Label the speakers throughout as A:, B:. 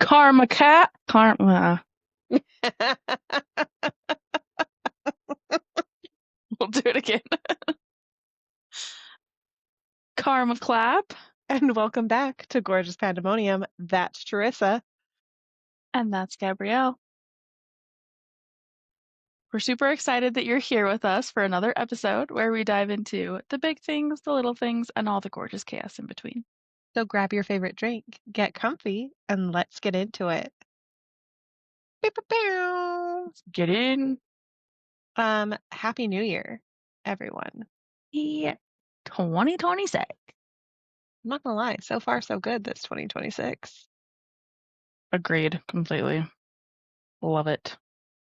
A: Karma cat. Karma. We'll do it again. Karma clap.
B: And welcome back to Gorgeous Pandemonium. That's Charyssa.
A: And that's Gabrielle. We're super excited that you're here with us for another episode where we dive into the big things, the little things, and all the gorgeous chaos in between.
B: So grab your favorite drink, get comfy, and let's get into it. Beep, beep, beow.
A: Let's get in.
B: Happy New Year, everyone.
A: Yeah. 2026.
B: I'm not gonna lie, so far so good this 2026.
A: Agreed. Completely. Love it.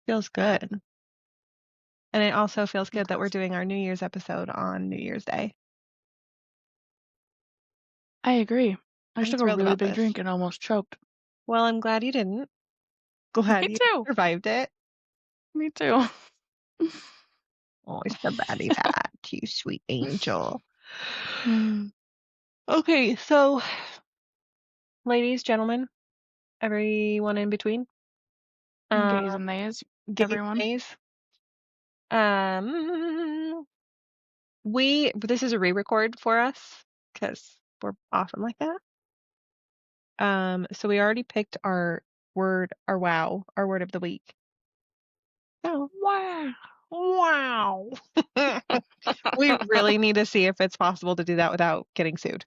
B: Feels good. And it also feels good that we're doing our New Year's episode on New Year's Day.
A: I agree. I
B: I'm
A: took a
B: thrilled
A: really
B: about
A: big
B: this.
A: drink and almost choked.
B: Well, I'm glad you didn't. Glad
A: Me
B: you
A: too.
B: survived it.
A: Me too.
B: Oh, it's the baddie pat, you sweet angel.
A: Mm.
B: Okay, so ladies, gentlemen, everyone in between.
A: Gays and nays,
B: Gays,
A: everyone.
B: nays. This is a re-record for us because we're often like that. So we already picked our word of the week. Oh,
A: Wow.
B: wow. We really need to see if it's possible to do that without getting sued.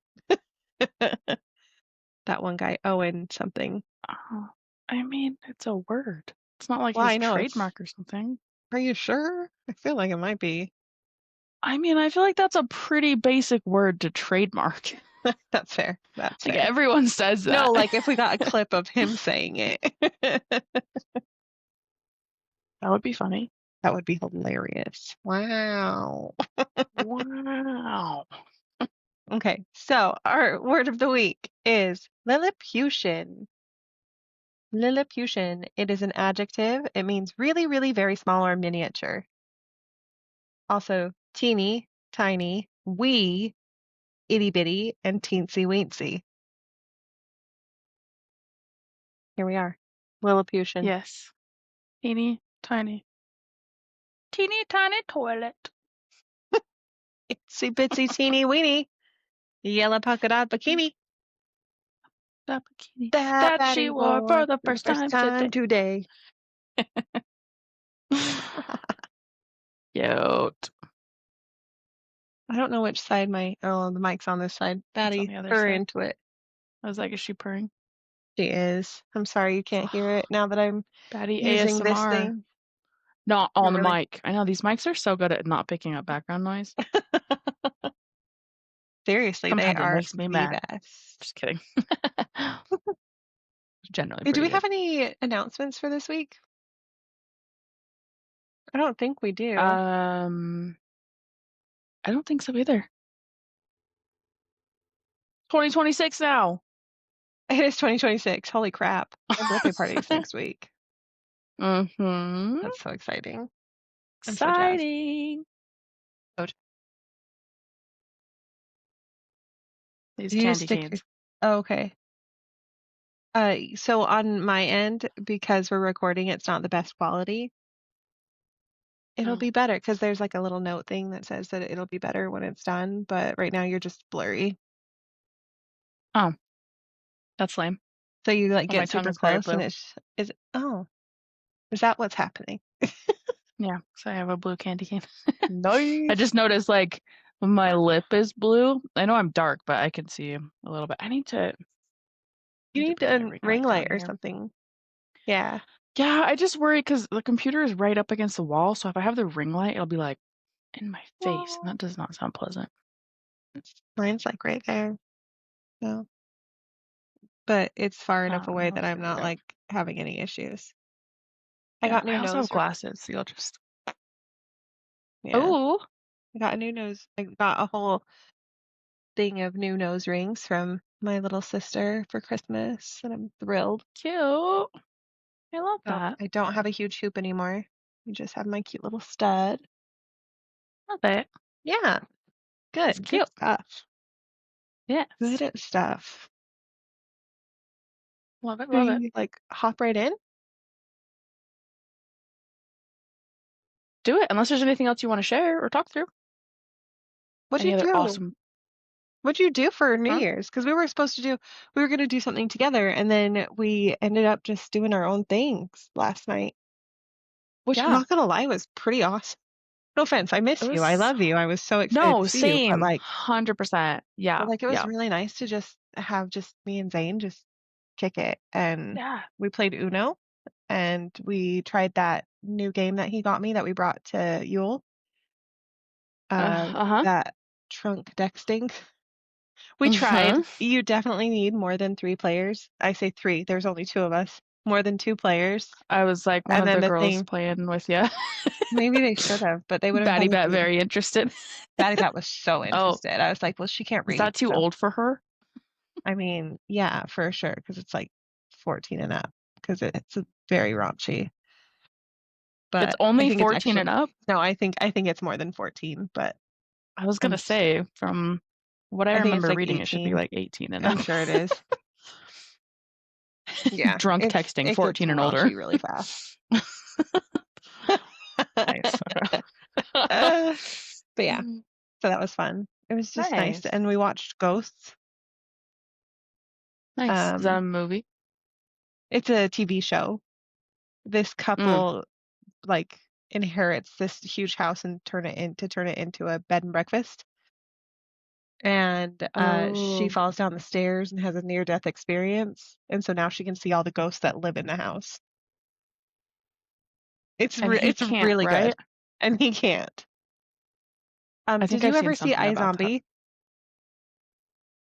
B: That one guy, Owen something.
A: Oh, I mean, it's a word. It's not like
B: Well,
A: his
B: I know it's.
A: trademark or something.
B: Are you sure? I feel like it might be.
A: I mean, I feel like that's a pretty basic word to trademark.
B: That's fair. That's
A: Like
B: fair.
A: everyone says
B: No,
A: that.
B: like if we got a clip of him saying it.
A: That would be funny.
B: That would be hilarious. Wow.
A: Wow.
B: Okay, so our word of the week is Lilliputian. Lilliputian, it is an adjective. It means really, really very small or miniature. Also, teeny, tiny, wee, itty bitty, and teensy weensy. Here we are. Lilliputian.
A: Yes. Teeny tiny. Teeny tiny toilet.
B: Itsy bitsy teeny weeny. Yellow polka dot bikini.
A: That bikini
B: That
A: that she
B: baddie
A: wore
B: wore
A: for the
B: for the
A: first
B: first
A: time
B: time
A: today.
B: today.
A: Cute.
B: I don't know which side the mic's on this side.
A: It's on
B: Baddie,
A: the other
B: her
A: side.
B: into it.
A: I was like, is she purring?
B: She is. I'm sorry you can't hear it now that I'm
A: Batty
B: using this
A: ASMR.
B: thing.
A: Not on the
B: Really?
A: mic. I know these mics are so good at not picking up background noise.
B: Seriously, they
A: Sometimes it
B: are
A: makes me
B: the
A: mad.
B: best.
A: Just kidding. Generally
B: Hey, do
A: pretty
B: we
A: good.
B: have any announcements for this week? I don't think we do.
A: I don't think so either. 2026 now.
B: It is 2026. Holy crap. My birthday party's next week.
A: Mm-hmm.
B: That's so exciting. I'm so jazzed.
A: Exciting.
B: So
A: These
B: do you
A: candy
B: stick?
A: canes.
B: Oh, okay. So on my end, because we're recording, it's not the best quality. It'll
A: Oh.
B: be better because there's like a little note thing that says that it'll be better when it's done, but right now you're just blurry.
A: Oh, that's lame.
B: So you like
A: Well, my
B: get
A: tongue
B: super
A: is very
B: close and
A: blue.
B: is that what's happening?
A: Yeah, so I have a blue candy cane. I
B: Nice.
A: just noticed like my lip is blue. I know I'm dark, but I can see a little bit. I need to
B: You need
A: bring my
B: a
A: ring
B: ring
A: light
B: light
A: down
B: or
A: here.
B: something. Yeah.
A: Yeah, I just worry because the computer is right up against the wall. So if I have the ring light, it'll be like in my face, and
B: Well,
A: that does not sound pleasant.
B: mine's like right there. So, but it's far enough away that I'm
A: There we
B: not
A: go.
B: like having any issues. I
A: Yeah,
B: got
A: I
B: new
A: also have
B: nose.
A: glasses, so you'll just.
B: Yeah,
A: Oh,
B: I got a new nose. I got a whole thing of new nose rings from my little sister for Christmas, and I'm thrilled.
A: cute. I love
B: So
A: that.
B: I don't have a huge hoop anymore. I just have my cute little stud.
A: Love it.
B: Yeah,
A: It's
B: good
A: cute.
B: stuff.
A: Yes.
B: Good stuff.
A: Love it,
B: Should
A: love it.
B: we like hop right in?
A: Do it, unless there's anything else you want to share or talk through.
B: What'd
A: Any
B: you
A: other
B: do?
A: awesome,
B: What'd you do for New
A: huh?
B: Year's? Because we were gonna do something together, and then we ended up just doing our own things last night, which I'm
A: Yeah,
B: not gonna lie was pretty awesome. No offense, I
A: it
B: miss you. I
A: was,
B: love you. I was so excited
A: no,
B: to see you, but
A: same,
B: like,
A: 100%. Yeah,
B: it was
A: yeah,
B: really nice to just have just me and Zane just kick it, and
A: yeah.
B: we played Uno, and we tried that new game that he got me that we brought to Yule,
A: Uh-huh.
B: that trunk dexting. We tried.
A: Uh-huh.
B: You definitely need more than 3 players. I say three. There's only two of us. More than 2 players.
A: I was like one
B: And
A: of
B: then
A: the
B: the
A: girls
B: thing,
A: playing with you.
B: maybe they should have, but they would have
A: Batty
B: had
A: Bat
B: to.
A: very interested.
B: Batty Bat was so
A: Oh,
B: interested. I was like, well, she can't
A: is
B: read.
A: that too
B: So,
A: old for her?
B: I mean, yeah, for sure, because it's like 14 and up, because it's a very raunchy.
A: It's
B: But I
A: only
B: think it's
A: 14 and
B: actually,
A: up?
B: no, I think it's more than 14, but
A: I was
B: I'm
A: gonna
B: just,
A: say, from what I
B: I think it's
A: remember
B: like
A: reading, it should be
B: 18.
A: like 18 and
B: I'm
A: up.
B: sure it is. Yeah,
A: Drunk texting,
B: it gets
A: 14 and older.
B: raunchy really fast.
A: Nice.
B: Uh, but yeah,
A: Mm.
B: so that was fun. It was just nice,
A: Nice.
B: and we watched Ghosts.
A: Nice. Is that
B: Um,
A: a movie?
B: it's a TV show. This
A: Mm.
B: couple like inherits this huge house and turn it into a bed and breakfast. And she
A: Oh,
B: falls down the stairs and has a near-death experience, and so now she can see all the ghosts that live in the house.
A: and he
B: It's
A: can't,
B: really good,
A: right?
B: and he can't.
A: I
B: Did
A: think
B: you
A: I've seen
B: ever see
A: something about that.
B: iZombie?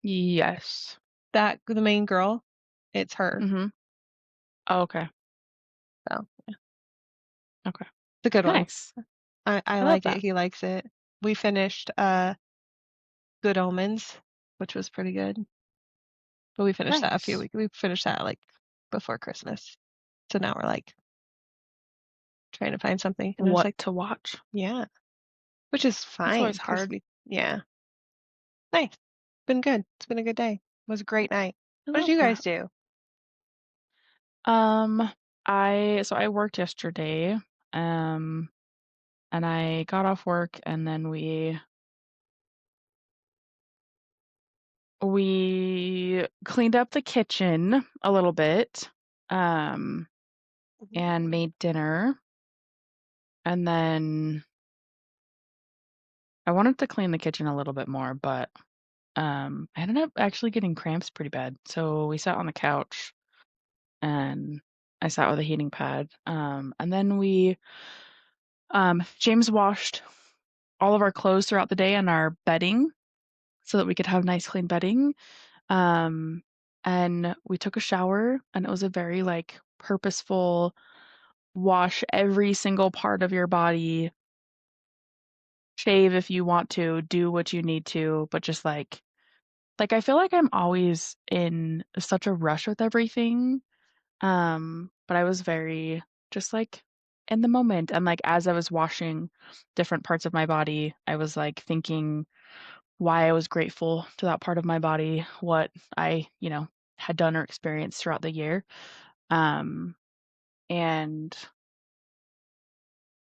A: Yes.
B: That the main girl, it's her.
A: Mm-hmm. Oh, okay.
B: So
A: Okay.
B: it's a good one.
A: Nice.
B: I
A: I love
B: like it.
A: that.
B: He likes it. We finished Good Omens, which was pretty good. But
A: Nice.
B: we finished that like before Christmas. So now we're like trying to find something. And I was
A: What
B: like,
A: to watch?
B: yeah, which is
A: That's
B: fine
A: always
B: because
A: hard.
B: yeah, nice. Been good. It's been a good day. It was a great night.
A: I
B: What did
A: love
B: you guys
A: that.
B: do?
A: Um, I worked yesterday, um, and I got off work and then we cleaned up the kitchen a little bit, um, and made dinner. And then I wanted to clean the kitchen a little bit more, but I ended up actually getting cramps pretty bad. So we sat on the couch and I sat with a heating pad. And then James washed all of our clothes throughout the day and our bedding so that we could have nice clean bedding. Um, and we took a shower and it was a very like purposeful wash every single part of your body, shave if you want to, do what you need to, but just like I feel like I'm always in such a rush with everything. But I was very just like in the moment and like as I was washing different parts of my body, I was like thinking why I was grateful to that part of my body, what I, had done or experienced throughout the year. Um, and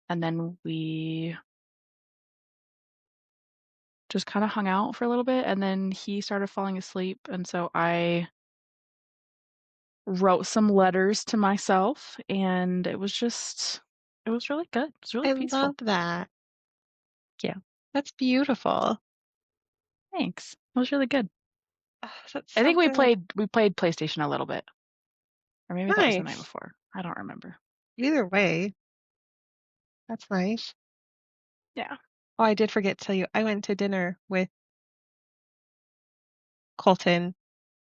A: and then we just kind of hung out for a little bit and then he started falling asleep and so I wrote some letters to myself and it was really good. It was really
B: I love
A: peaceful.
B: that.
A: Yeah.
B: That's beautiful.
A: Thanks. It was really good.
B: Oh, that's
A: I
B: so
A: think we
B: good.
A: played PlayStation a little bit. Or maybe that was the night
B: Nice.
A: before. I don't remember.
B: Either way, that's nice.
A: Yeah.
B: Oh, I did forget to tell you, I went to dinner with Colton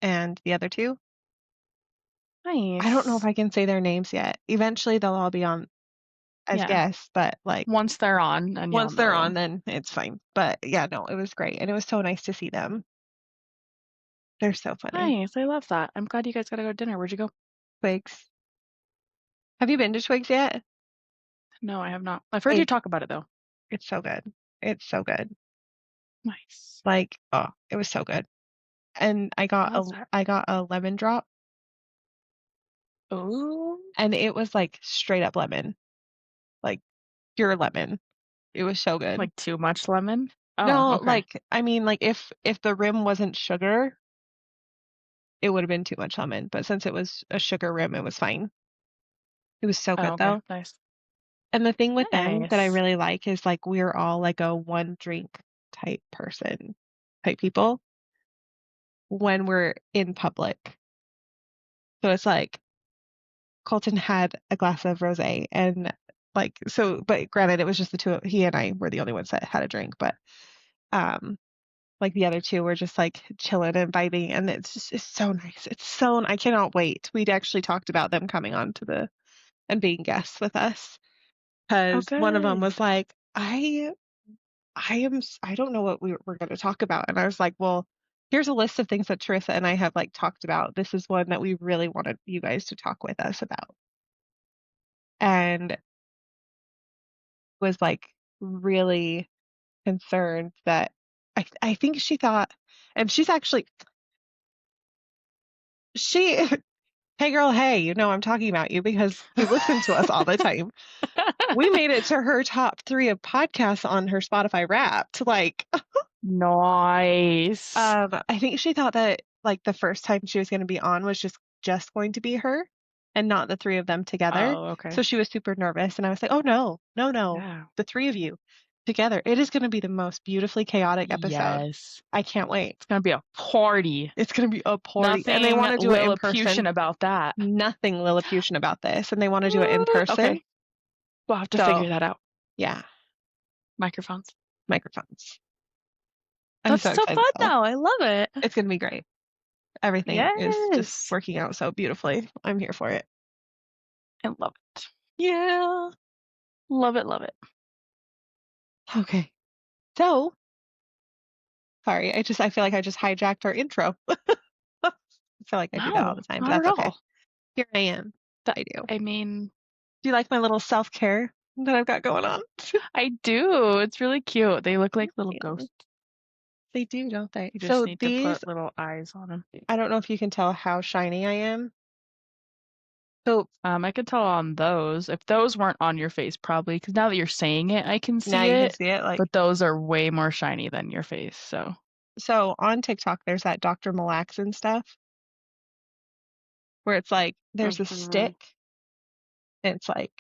B: and the other two. I don't know if
A: Nice.
B: I can say their names yet. Eventually, they'll all be on as
A: Yeah.
B: guests, but like
A: Once they're on, and you'll
B: once they're
A: know
B: on,
A: them.
B: then it's fine. But yeah, no, it was great. And it was so nice to see them. They're so funny.
A: Nice. I love that. I'm glad you guys got to go to dinner. Where'd you go?
B: Twigs. Have you been to Twigs yet?
A: No, I have not. I've heard you
B: It,
A: talk about it though.
B: it's so good. It's so good.
A: Nice.
B: Like, oh, it was so good. And
A: I love that.
B: I got a lemon drop
A: Ooh.
B: and it was like straight up lemon, like pure lemon. It was so good.
A: Like too much lemon? Oh,
B: No,
A: okay.
B: like I mean, like if the rim wasn't sugar, it would have been too much lemon. But since it was a sugar rim, it was fine. It was so
A: Oh,
B: good
A: okay.
B: though.
A: Nice.
B: And the thing with them that I
A: Nice.
B: really like is like we're all like a one drink type person, type people when we're in public. So it's like Colton had a glass of rosé and like so but granted it was just the two he and I were the only ones that had a drink, but um like the other two were just like chilling and vibing and it's so nice. It's so I cannot wait. We'd actually talked about them coming on to the and being guests with us
A: Oh,
B: because one of them
A: good.
B: was like, I don't know what we're going to talk about. And I was like, well, here's a list of things that Charissa and I have like talked about. This is one that we really wanted you guys to talk with us about. And was like really concerned that I think she thought, and she's actually she hey girl, hey, you know I'm talking about you because you listen to us all the time. We made it to her top 3 of podcasts on her Spotify Wrapped. Like,
A: Nice.
B: I think she thought that like the first time she was going to be on was just going to be her and not the 3 of them together.
A: Oh, okay.
B: So she was super nervous and I was like, "Oh no. No, no.
A: Yeah.
B: The 3 of you together. It is going to be the most beautifully chaotic episode.
A: Yes.
B: I can't wait.
A: It's gonna be a party.
B: It's going to be a party." And they
A: Nothing
B: want to do it in person.
A: Lilliputian about that.
B: Nothing Lilliputian about this and they want to do it in
A: What?
B: person.
A: Okay. We'll have to
B: So,
A: figure that out.
B: yeah,
A: Microphones.
B: microphones. I'm
A: That's
B: so
A: so
B: excited
A: fun
B: though.
A: though. I love it.
B: It's going to be great. Everything is just
A: Yes.
B: working out so beautifully. I'm here for it.
A: I love it.
B: Yeah.
A: Love it, love it.
B: Okay. So, sorry, I feel like I just hijacked our intro. I feel like I do that all the
A: No,
B: time, but
A: not at
B: that's okay.
A: all.
B: Here I am.
A: That
B: I do.
A: I mean,
B: Do you like my little self-care that I've got going on?
A: I do. It's really cute. They look like
B: Thank
A: little
B: you.
A: ghosts.
B: They do, don't they?
A: You just
B: So
A: need to
B: these,
A: put little eyes on them.
B: I don't know if you can tell how shiny I am. So
A: I could tell on those. If those weren't on your face, probably, because now that you're saying it, I can
B: now
A: see
B: you can
A: it.
B: see it like
A: But those are way more shiny than your face. So,
B: so on TikTok there's that Dr. Malaxin stuff where it's like there's a
A: hmm
B: stick and it's like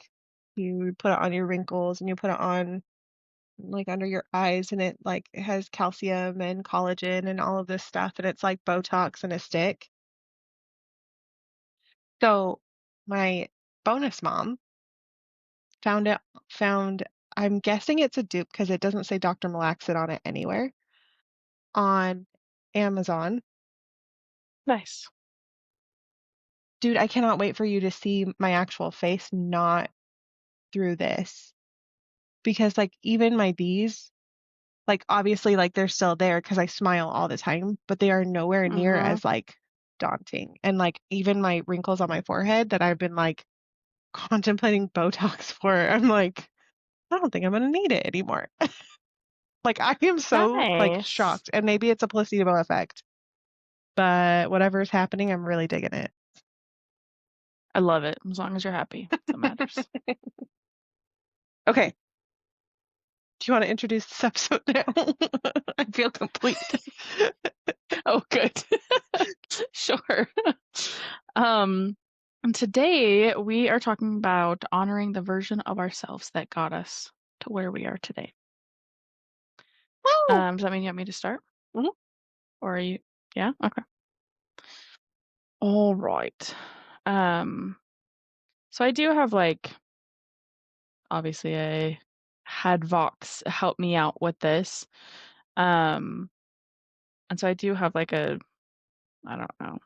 B: you put it on your wrinkles and you put it on like under your eyes and it like it has calcium and collagen and all of this stuff and it's like Botox in a stick. So my bonus mom found it found I'm guessing it's a dupe because it doesn't say Dr. Malaxit on it anywhere on Amazon.
A: nice.
B: Dude, I cannot wait for you to see my actual face not through this because like even my B's like obviously like they're still there because I smile all the time, but they are nowhere near
A: hmm
B: as like daunting. And like even my wrinkles on my forehead that I've been like contemplating Botox for, I'm like, I don't think I'm gonna need it anymore. Like I am so like
A: Nice.
B: shocked. And maybe it's a placebo effect, but whatever is happening, I'm really digging it.
A: I love it. As long as you're happy, that matters.
B: Okay. Do you want to introduce this episode now? I feel complete.
A: Oh, good. Sure. Um, and today we are talking about honoring the version of ourselves that got us to where we are today.
B: Woo!
A: Does that mean you want me to start?
B: Mhm.
A: Or are you? Yeah? Okay. All right. Um, so I do have like obviously I had Vox help me out with this. Um, and so I do have like a I don't know,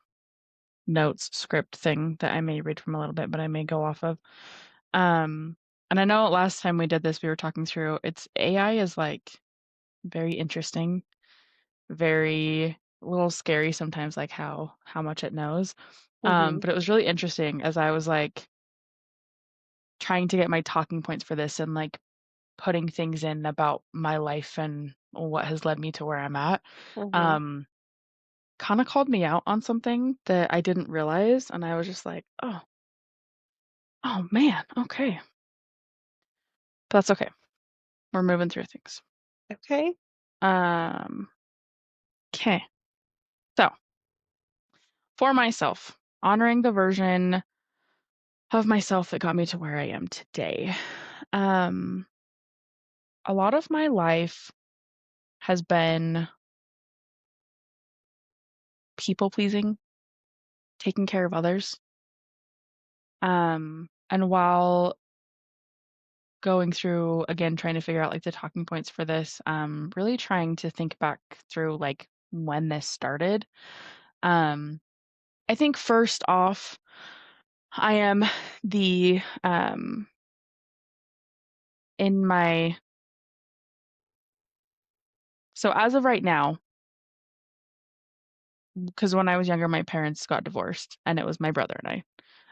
A: notes script thing that I may read from a little bit, but I may go off of. Um, and I know last time we did this, we were talking through it's AI is like very interesting, very a little scary sometimes, like how much it knows.
B: Mhm.
A: But it was really interesting as I was like trying to get my talking points for this and like putting things in about my life and what has led me to where I'm at.
B: Mhm.
A: Um, kind of called me out on something that I didn't realize, and I was just like, oh. Oh man, okay. But that's okay. We're moving through things.
B: Okay.
A: Um, okay. So, for myself, honoring the version of myself that got me to where I am today. Um, a lot of my life has been people pleasing, taking care of others. And while going through again trying to figure out like the talking points for this, really trying to think back through like when this started. Um, I think first off, I am the in my so as of right now, because when I was younger, my parents got divorced and it was my brother and I.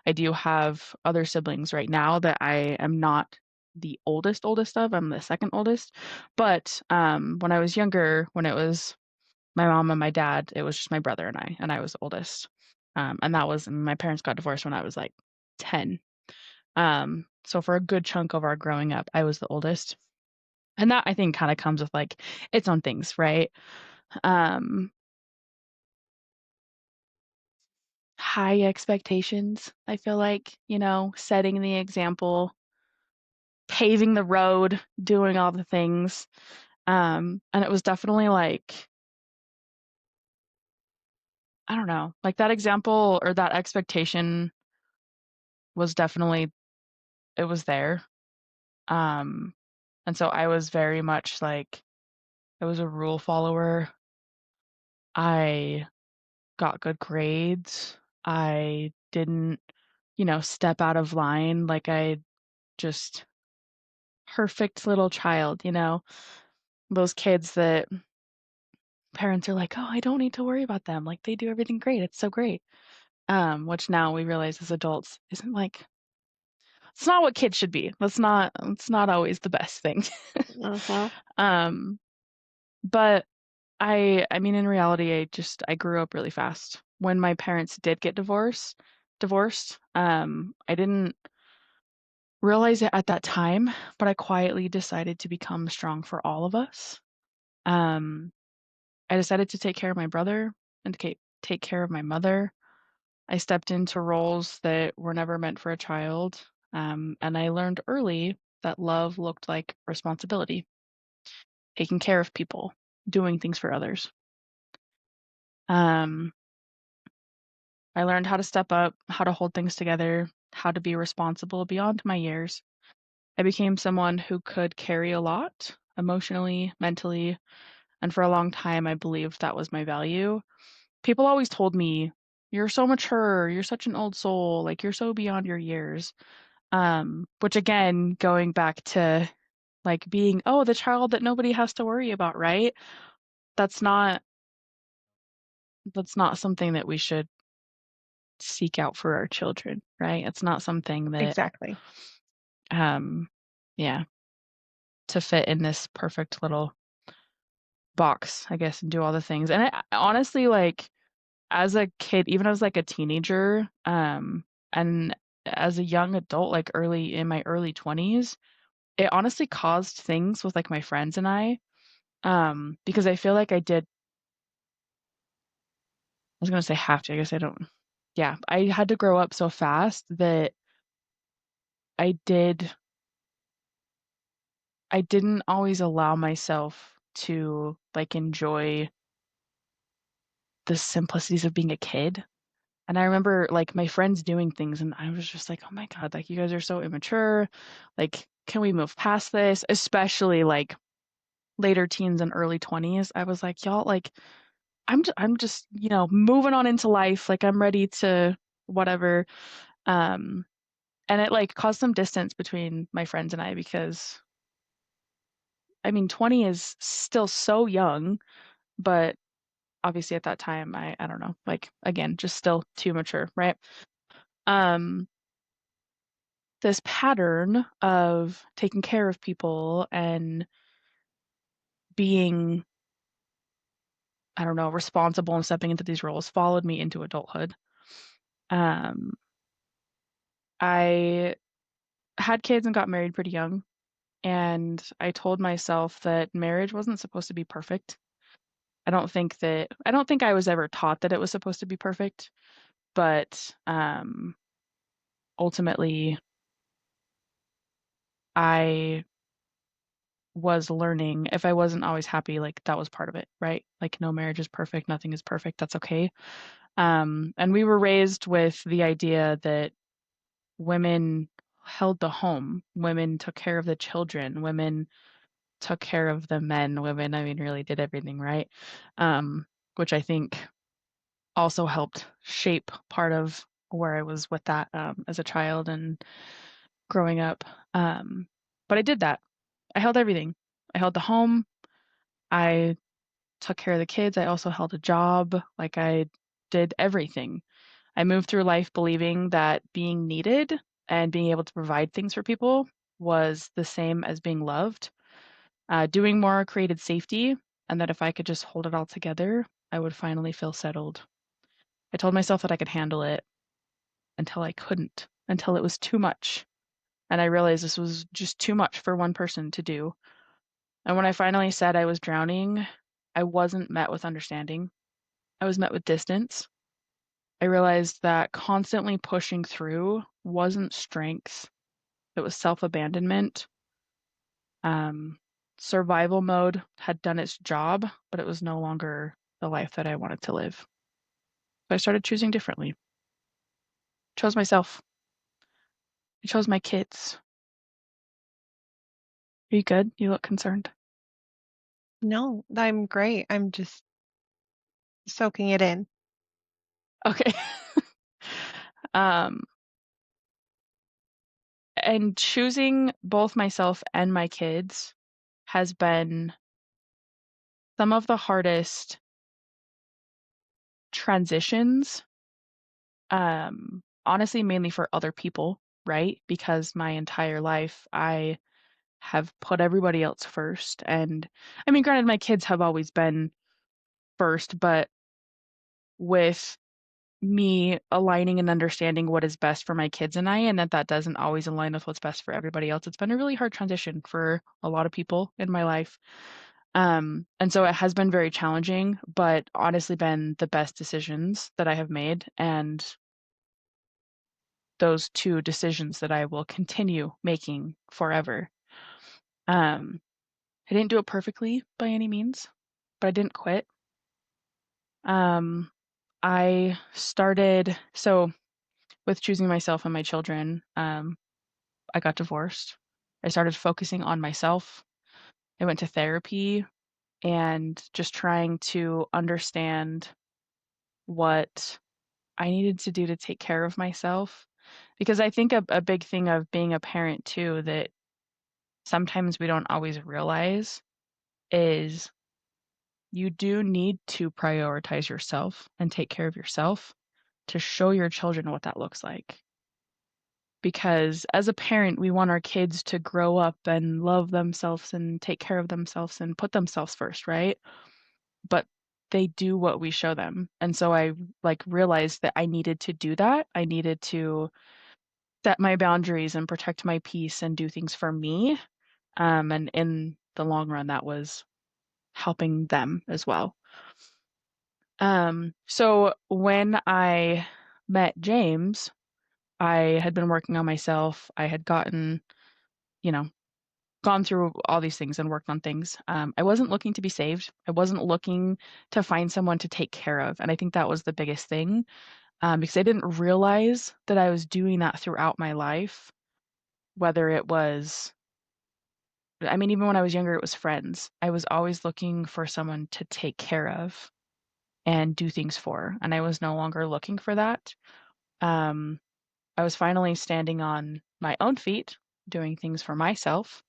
A: I do have other siblings right now that I am not the oldest of. I'm the second oldest. But when I was younger, when it was my mom and my dad, it was just my brother and I was the oldest. And that was my parents got divorced when I was like 10. So for a good chunk of our growing up, I was the oldest. And that I think kind of comes with like its own things, right? Um, high expectations, I feel like, setting the example, paving the road, doing all the things. And it was definitely like, I don't know, like that example or that expectation was definitely, it was there. Um, and so I was very much like, I was a rule follower. I got good grades. I didn't, step out of line. Like I just perfect little child, those kids that parents are like, "Oh, I don't need to worry about them. Like they do everything great. It's so great." Which now we realize as adults isn't like it's not what kids should be. It's not always the best thing.
B: Uh-huh.
A: um, but I mean in reality I grew up really fast. When my parents did get divorced, I didn't realize it at that time, but I quietly decided to become strong for all of us. Um, I decided to take care of my brother and take care of my mother. I stepped into roles that were never meant for a child, and I learned early that love looked like responsibility, taking care of people, doing things for others. Um, I learned how to step up, how to hold things together, how to be responsible beyond my years. I became someone who could carry a lot emotionally, mentally, and for a long time I believed that was my value. People always told me, "You're so mature, you're such an old soul, like you're so beyond your years." Which again, going back to like being, oh, the child that nobody has to worry about, right? That's not that's not something that we should seek out for our children, right? It's not something that
B: Exactly.
A: um yeah, to fit in this perfect little box, I guess, and do all the things. And honestly, like as a kid, even as like a teenager, and as a young adult, like early in my early 20s, it honestly caused things with like my friends and I. Because I feel like I was gonna say have to, I guess I don't. Yeah, I had to grow up so fast that I did I didn't always allow myself to like enjoy the simplicities of being a kid. And I remember like my friends doing things and I was just like, "Oh my God, like you guys are so immature. Like, can we move past this?" Especially like later teens and early 20s. I was like, "Y'all, like I'm just, moving on into life. Like I'm ready to whatever." Um, and it like caused some distance between my friends and I because I mean 20 is still so young, but obviously at that time I don't know, like again, just still too mature, right? Um, this pattern of taking care of people and being, I don't know, responsible and stepping into these roles followed me into adulthood. Um, I had kids and got married pretty young, and I told myself that marriage wasn't supposed to be perfect. I don't think I was ever taught that it was supposed to be perfect, but ultimately I was learning if I wasn't always happy, like that was part of it, right? Like no marriage is perfect, nothing is perfect, that's okay. And we were raised with the idea that women held the home, women took care of the children, women took care of the men, women, I mean, really did everything, right? Um, which I think also helped shape part of where I was with that as a child and growing up. Um, but I did that. I held everything. I held the home. I took care of the kids. I also held a job. Like I did everything. I moved through life believing that being needed and being able to provide things for people was the same as being loved. Doing more created safety, and that if I could just hold it all together, I would finally feel settled. I told myself that I could handle it until I couldn't, until it was too much. And I realized this was just too much for one person to do. And when I finally said I was drowning, I wasn't met with understanding. I was met with distance. I realized that constantly pushing through wasn't strength, it was self abandonment. Um, Survival mode had done its job, but it was no longer the life that I wanted to live. So I started choosing differently. Chose myself. I chose my kids. Are you good? You look concerned.
B: No, I'm great. I'm just soaking it in.
A: Okay. um, and choosing both myself and my kids has been some of the hardest transitions, honestly, mainly for other people, right? Because my entire life I have put everybody else first. And I mean, granted, my kids have always been first, but with me aligning and understanding what is best for my kids and I, and that that doesn't always align with what's best for everybody else, it's been a really hard transition for a lot of people in my life. And so it has been very challenging, but honestly been the best decisions that I have made. And those two decisions that I will continue making forever. Um, I didn't do it perfectly by any means, but I didn't quit. Um, I started, so with choosing myself and my children, I got divorced. I started focusing on myself. I went to therapy and just trying to understand what I needed to do to take care of myself. Because I think a big thing of being a parent too that sometimes we don't always realize is you do need to prioritize yourself and take care of yourself to show your children what that looks like. Because as a parent, we want our kids to grow up and love themselves and take care of themselves and put themselves first, right? But they do what we show them. And so I like realized that I needed to do that. I needed to set my boundaries and protect my peace and do things for me. And in the long run, that was helping them as well. So when I met James, I had been working on myself. I had gotten, you know, gone through all these things and worked on things. I wasn't looking to be saved. I wasn't looking to find someone to take care of. And I think that was the biggest thing, because I didn't realize that I was doing that throughout my life, whether it was, I mean, even when I was younger, it was friends. I was always looking for someone to take care of and do things for. And I was no longer looking for that. Um, I was finally standing on my own feet, doing things for myself.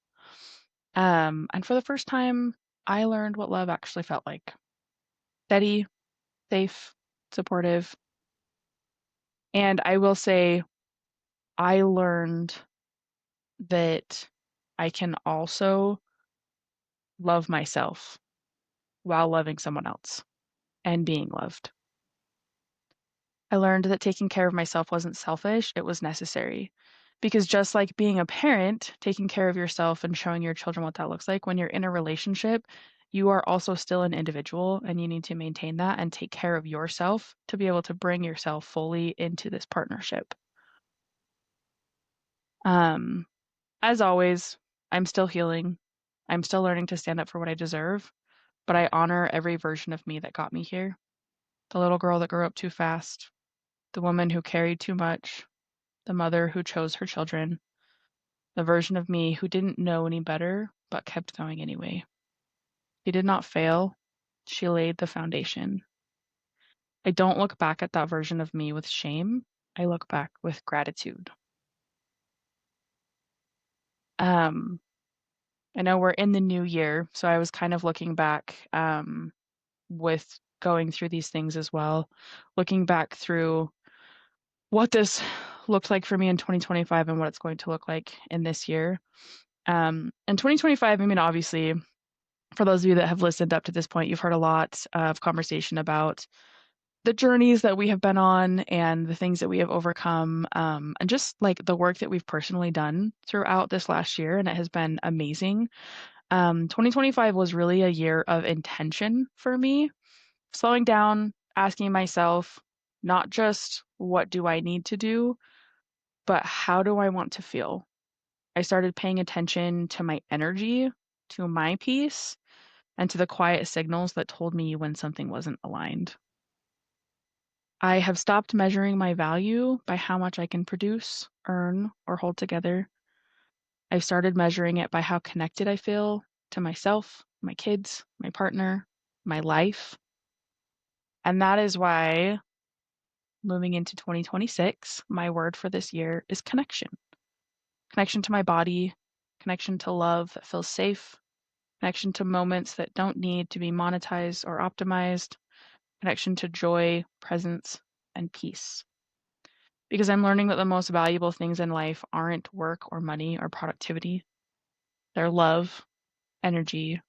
A: And for the first time, I learned what love actually felt like. Steady, safe, supportive. And I will say, I learned that I can also love myself while loving someone else and being loved. I learned that taking care of myself wasn't selfish, it was necessary. Because just like being a parent, taking care of yourself and showing your children what that looks like, when you're in a relationship, you are also still an individual and you need to maintain that and take care of yourself to be able to bring yourself fully into this partnership. Um, as always, I'm still healing. I'm still learning to stand up for what I deserve, but I honor every version of me that got me here. The little girl that grew up too fast, the woman who carried too much, the mother who chose her children, the version of me who didn't know any better but kept going anyway. She did not fail. She laid the foundation. I don't look back at that version of me with shame. I look back with gratitude. Um, I know we're in the new year, so I was kind of looking back with going through these things as well, looking back through what this looked like for me in 2025 and what it's going to look like in this year. In 2025, I mean, obviously, for those of you that have listened up to this point, you've heard a lot of conversation about the journeys that we have been on and the things that we have overcome, and just like the work that we've personally done throughout this last year. And it has been amazing. 2025 was really a year of intention for me, slowing down, asking myself, not just what do I need to do, but how do I want to feel? I started paying attention to my energy, to my peace, and to the quiet signals that told me when something wasn't aligned. I have stopped measuring my value by how much I can produce, earn, or hold together. I've started measuring it by how connected I feel to myself, my kids, my partner, my life. And that is why moving into 2026, my word for this year is connection. Connection to my body, connection to love that feels safe, connection to moments that don't need to be monetized or optimized, connection to joy, presence, and peace. Because I'm learning that the most valuable things in life aren't work or money or productivity. They're love, energy,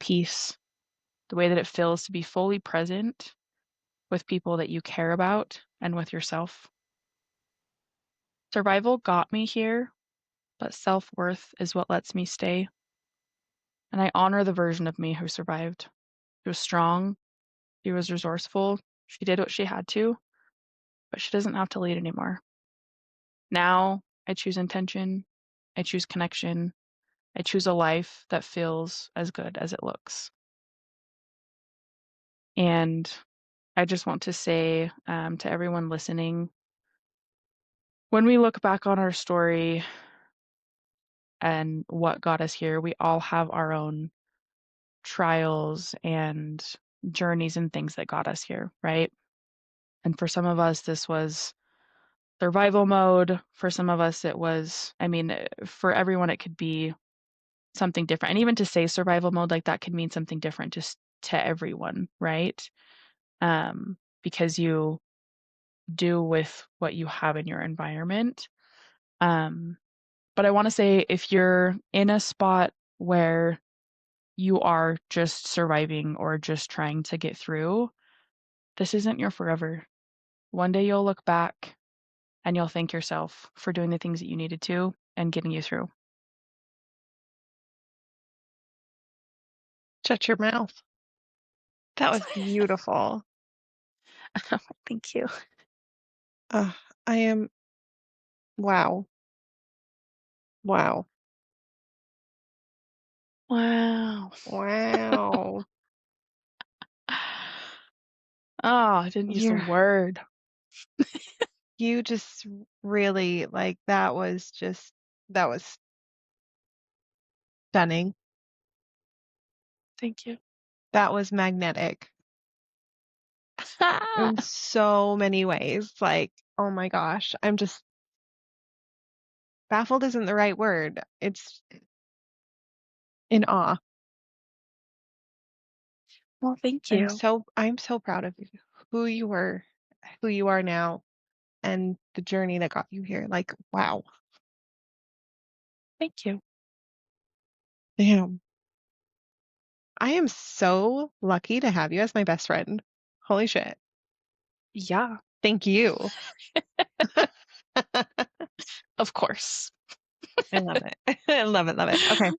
A: peace, the way that it feels to be fully present with people that you care about and with yourself. Survival got me here, but self-worth is what lets me stay. And I honor the version of me who survived. She was strong, she was resourceful, she did what she had to, but she doesn't have to lead anymore. Now I choose intention, I choose connection, I choose a life that feels as good as it looks. And I just want to say to everyone listening, when we look back on our story and what got us here, we all have our own trials and journeys and things that got us here, right? And for some of us, this was survival mode. For some of us, it was, I mean, for everyone, it could be something different. And even to say survival mode like that could mean something different just to everyone, right? Because you do with what you have in your environment. Um, but I want to say if you're in a spot where you are just surviving or just trying to get through, this isn't your forever. One day you'll look back and you'll thank yourself for doing the things that you needed to and getting you through.
B: Shut your mouth. That was beautiful.
A: Thank you.
B: Uh, I am, wow, wow,
A: Wow.
B: wow.
A: Oh, I didn't use the
B: You're,
A: word.
B: you just really, like, that was stunning.
A: Thank you.
B: That was magnetic in so many ways. Like, oh my gosh, I'm just, baffled isn't the right word. It's in awe.
A: Well, thank you.
B: I'm so proud of you, who you were, who you are now, and the journey that got you here. Like, wow.
A: Thank you.
B: Damn. I am so lucky to have you as my best friend. Holy shit.
A: Yeah.
B: Thank you.
A: Of course.
B: I love it. I love it, love it. Okay.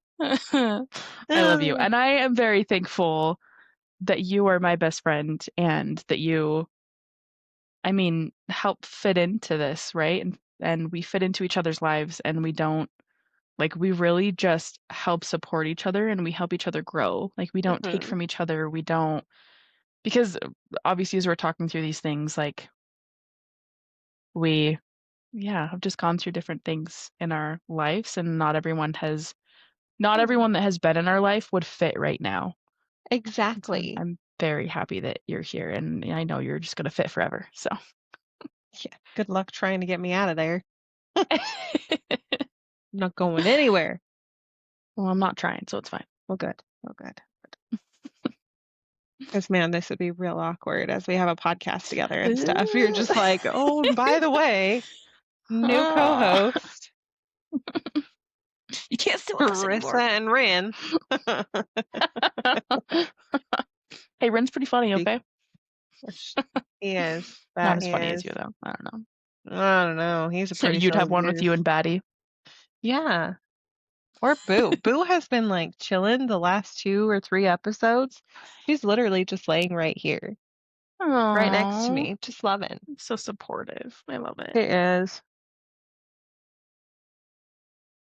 A: I love you. And I am very thankful that you are my best friend and that you, I mean, help fit into this, right? And we fit into each other's lives and we don't like we really just help support each other and we help each other grow. Like we don't take
B: Mhm.
A: from each other. We don't because obviously as we're talking through these things, like we yeah, have just gone through different things in our lives and not
B: Yeah,
A: everyone that has been in our life would fit right now. And so
B: exactly.
A: I'm very happy that you're here and I know you're just gonna fit forever. So
B: Yeah. Good luck trying to get me out of there. I'm not going anywhere.
A: well, I'm not trying, so it's fine.
B: Well, good. Oh, good. Because, man, this would be real awkward as we have a podcast together and stuff. You're just like, oh, and by the way, new co-host,
A: You can't sit with us
B: Charyssa
A: anymore.
B: and Rin.
A: Hey, Ren's pretty funny,
B: He
A: okay?
B: he is.
A: Not
B: That
A: as
B: he
A: funny as
B: is.
A: you though. I don't know.
B: I don't know. He's a pretty
A: You'd have
B: silly
A: one with you
B: goose.
A: and Batty.
B: Yeah. Or Boo. Boo has been like chilling the last 2 or 3 episodes. She's literally just laying right here, right next to
A: Oh,
B: me, just loving.
A: so supportive. I love it.
B: She is.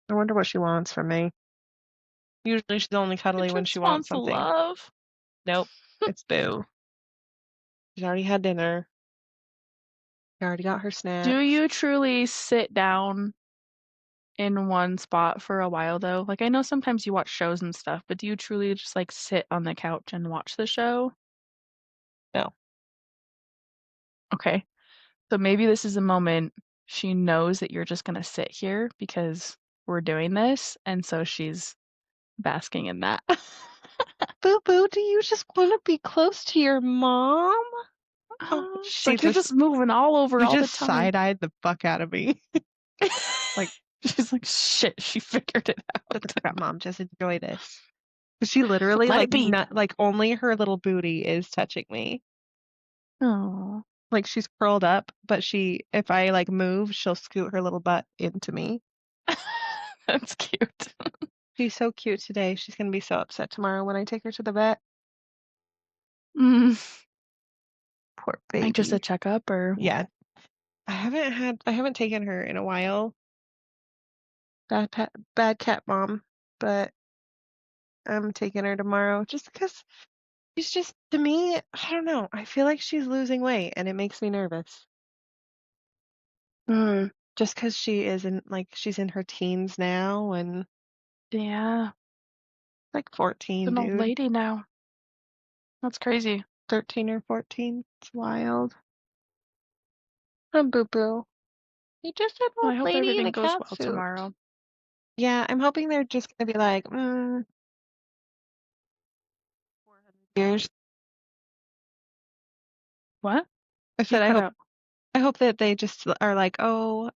B: I wonder what she wants from me. Usually she's only
A: It
B: cuddly when she
A: just
B: wants
A: wants
B: something.
A: love.
B: Nope. It's Boo. She's already had dinner. She already got her
A: Do
B: snacks.
A: you truly sit down in one spot for a while though? Like I know sometimes you watch shows and stuff, but do you truly just like sit on the couch and watch the show?
B: No.
A: Okay. So maybe this is a moment she knows that you're just gonna sit here because we're doing this, and so she's basking in that.
B: Boo Boo, do you just want to be close to your mom? Oh,
A: It's like you're just moving all over
B: she
A: all the
B: just
A: time.
B: side-eyed the fuck out of me. Like,
A: She's like, shit, she figured it
B: shut the
A: out.
B: fuck up, mom. Just enjoy this. 'Cause she literally
A: Let
B: like
A: it be.
B: not like only her little booty is touching me.
A: Oh,
B: Like she's curled up, but if I like move, she'll scoot her little butt into me.
A: that's cute.
B: She's so cute today. She's gonna be so upset tomorrow when I take her to the vet.
A: Mm,
B: Poor
A: like just a
B: baby.
A: checkup or
B: Yeah. I haven't taken her in a while. Bad cat mom, but I'm taking her tomorrow just because she's just to me, I don't know. I feel like she's losing weight and it makes me nervous.
A: mm,
B: Just because she's in her teens now and
A: yeah,
B: like 14,
A: an old
B: dude.
A: lady now. That's crazy.
B: 13 or 14. It's wild. Boo boo. You just an
A: Well,
B: old
A: I hope
B: lady in
A: everything
B: a
A: goes
B: cat
A: well
B: suit.
A: tomorrow.
B: Yeah, I'm hoping they're just gonna be like, 400 years.
A: What?
B: I
A: You
B: said
A: cut out.
B: I hope that they just are like, oh,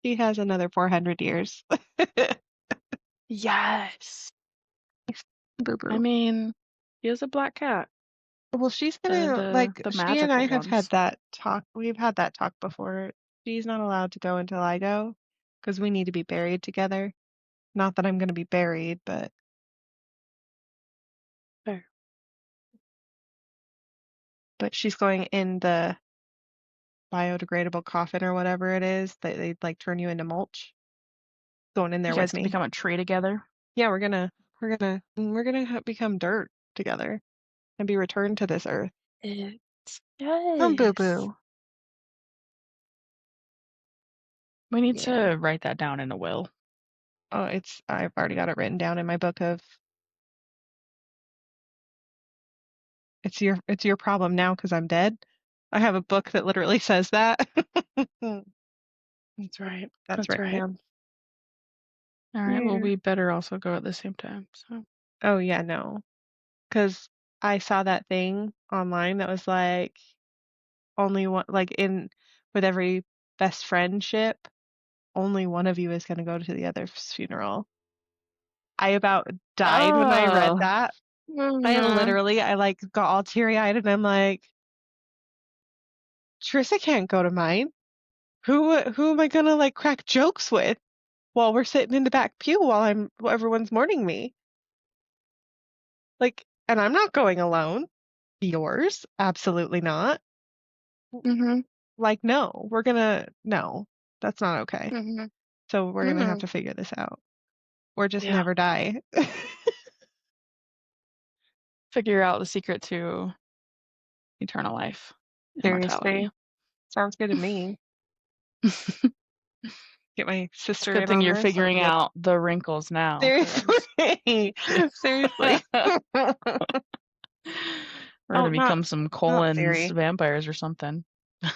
B: she has another 400 years.
A: Yes.
B: Boo
A: I
B: boo.
A: mean, he is a black cat.
B: Well, she's
A: The
B: gonna
A: the
B: like
A: the
B: she and I
A: magical
B: have had
A: ones.
B: that talk. We've had that talk before. She's not allowed to go until I go because we need to be buried together. Not that I'm gonna be buried,
A: Fair.
B: but she's going in the biodegradable coffin or whatever it is that they like turn you into mulch. Going in
A: You
B: there
A: guys
B: with
A: can
B: me.
A: become a tree together.
B: Yeah, we're gonna become dirt together and be returned to this earth.
A: It's
B: Boo
A: yes.
B: boo.
A: We need
B: Yeah.
A: to write that down in a will.
B: Oh, I've already got it written down in my book of it's your problem now because I'm dead. I have a book that literally says that.
A: That's right.
B: That's
A: That's
B: written
A: right.
B: down.
A: All right. Well,
B: Yeah.
A: we better also go at the same time. So,
B: Oh yeah, no. Because I saw that thing online that was like only one like in with every best friendship, only one of you is gonna go to the other's funeral. I about died when I read
A: oh,
B: that.
A: mm,
B: I like got all teary eyed and I'm like, Trissa can't go to mine. who am I gonna like crack jokes with while we're sitting in the back pew while everyone's mourning me? Like, and I'm not going alone. Yours? Absolutely not.
A: Mhm.
B: Like, no, that's not okay.
A: Mhm.
B: So we're gonna have
A: Mhm.
B: to figure this out. Or just
A: Yeah.
B: never die.
A: Figure out the secret to eternal life, immortality.
B: Seriously. Sounds good to me. Get my
A: It's a
B: sister
A: good
B: in
A: thing
B: on
A: you're
B: this. That'll
A: figuring
B: be a
A: out the wrinkles now, 'cause
B: seriously. Seriously.
A: we're
B: Oh,
A: gonna become some
B: not
A: Colin's
B: Siri.
A: vampires or something.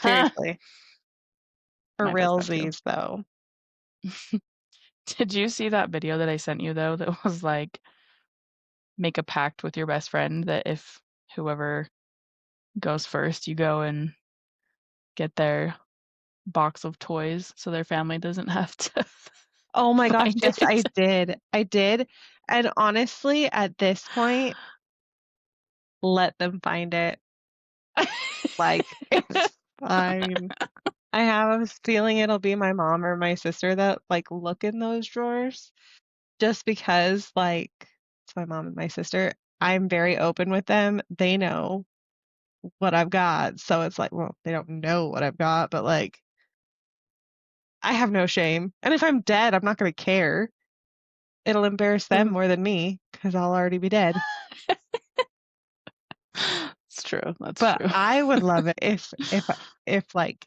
B: Seriously. For
A: My best nephew.
B: realsies, though.
A: Did you see that video that I sent you though that was like, make a pact with your best friend that if whoever goes first, you go and get their box of toys so their family doesn't have to
B: Oh my gosh,
A: find
B: yes, I
A: it.
B: did. I did. And honestly, at this point, let them find it. Like, it's fine. I have a feeling it'll be my mom or my sister that like look in those drawers just because like it's my mom and my sister. I'm very open with them. They know what I've got. So it's like, well, they don't know what I've got, but like I have no shame. And if I'm dead, I'm not going to care. It'll embarrass them
A: True.
B: more than me because I'll already be dead.
A: It's true, that's
B: But
A: true.
B: I would love it if like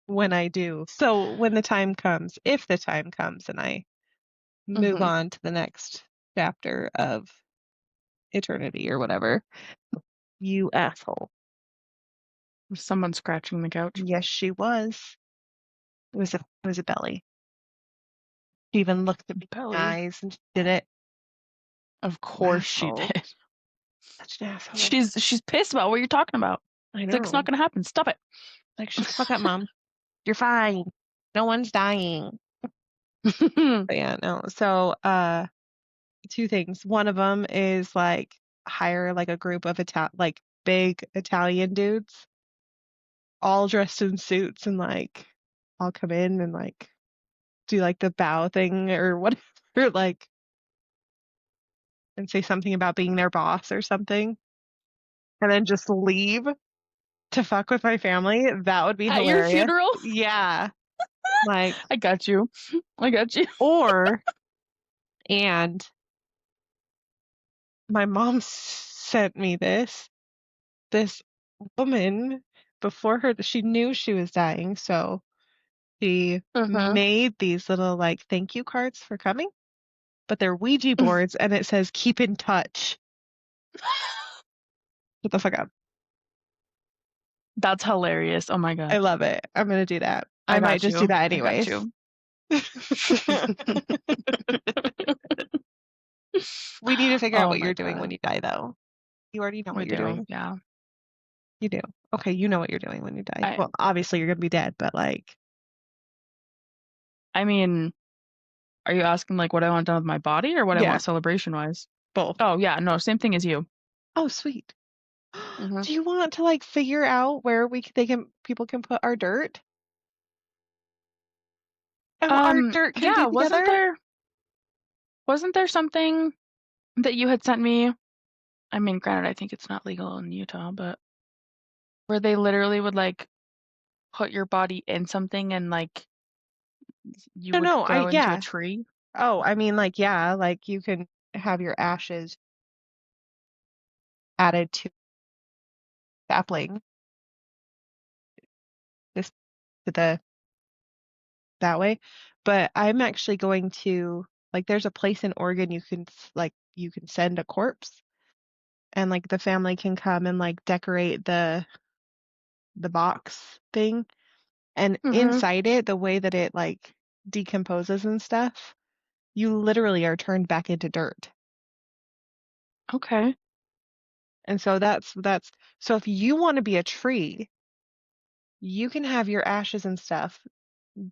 B: when I do. So when the time comes, if the time comes and I move
A: Mhm.
B: on to the next chapter of eternity or whatever, you asshole.
A: Was someone scratching the couch?
B: Yes, she was. It was a belly. She even looked at me in the
A: Belly.
B: eyes and she did it.
A: Of
B: You
A: course she
B: asshole.
A: did.
B: Such an asshole.
A: She's pissed about what you're talking about.
B: I
A: It's like, "It's not
B: know.
A: gonna happen. Stop it."
B: Like, shut the fuck up, mom. You're fine. No one's dying. But yeah, no. So, two things. One of them is like hire like a group of like big Italian dudes, all dressed in suits, and like I'll come in and like do like the bow thing or whatever, like, and say something about being their boss or something, and then just leave to fuck with my family. That would be
A: At your
B: hilarious.
A: funeral?
B: Yeah. Like,
A: I got you. I got you.
B: or, and my mom sent me this woman before her, she knew she was dying, so she
A: Mhm.
B: made these little like thank you cards for coming, but they're Ouija boards and it says keep in touch. What the fuck up?
A: That's hilarious. Oh my
B: I
A: god.
B: love it. I'm gonna do that. I
A: I
B: might
A: got
B: just do
A: you.
B: that
A: I got
B: anyways.
A: you.
B: We need to figure out
A: Oh
B: what
A: my
B: you're doing when
A: god.
B: you die, though. You already know
A: We
B: what you're
A: do,
B: doing.
A: yeah.
B: You do. Okay, you know what you're doing when you die.
A: I
B: Well, obviously you're gonna be dead, but like
A: I mean, are you asking, like, what I want done with my body or what I
B: yeah,
A: want celebration-wise?
B: both.
A: Oh, yeah, no, same thing as you.
B: Oh, sweet.
A: Mhm.
B: Do you want to like figure out where people can put our dirt? And our dirt can be
A: Yeah,
B: together?
A: wasn't there something that you had sent me? I mean, granted, I think it's not legal in Utah, but where they literally would, like, put your body in something and, like, you
B: No,
A: would
B: no,
A: grow into a
B: yeah.
A: tree?
B: Oh, I mean, like, yeah, like you can have your ashes added to sapling, just to the that way. But I'm actually going to like, there's a place in Oregon you can send a corpse, and like the family can come and like decorate the box thing, and
A: Mhm.
B: inside it, the way that it like decomposes and stuff, you literally are turned back into dirt.
A: Okay.
B: And so that's so if you want to be a tree, you can have your ashes and stuff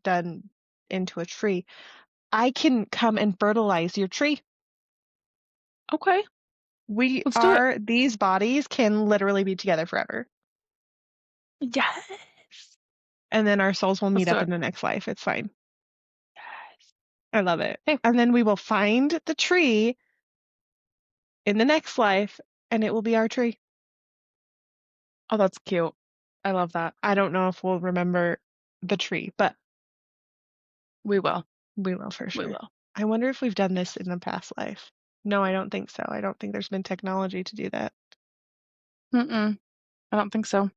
B: done into a tree. I can come and fertilize your tree.
A: Okay. Let's do it.
B: These bodies can literally be together forever.
A: Yes.
B: And then our souls will
A: Let's
B: meet
A: do
B: up
A: it.
B: in the next life. It's fine.
A: Yes.
B: I love it.
A: Hey.
B: And then we will find the tree in the next life, and it will be our tree.
A: Oh, that's cute. I love that.
B: I don't know if we'll remember the tree, but
A: We will.
B: we will for
A: We
B: sure.
A: will.
B: I wonder if we've done this in the past life. No, I don't think so. I don't think there's been technology to do that.
A: Mm-mm. I don't think so.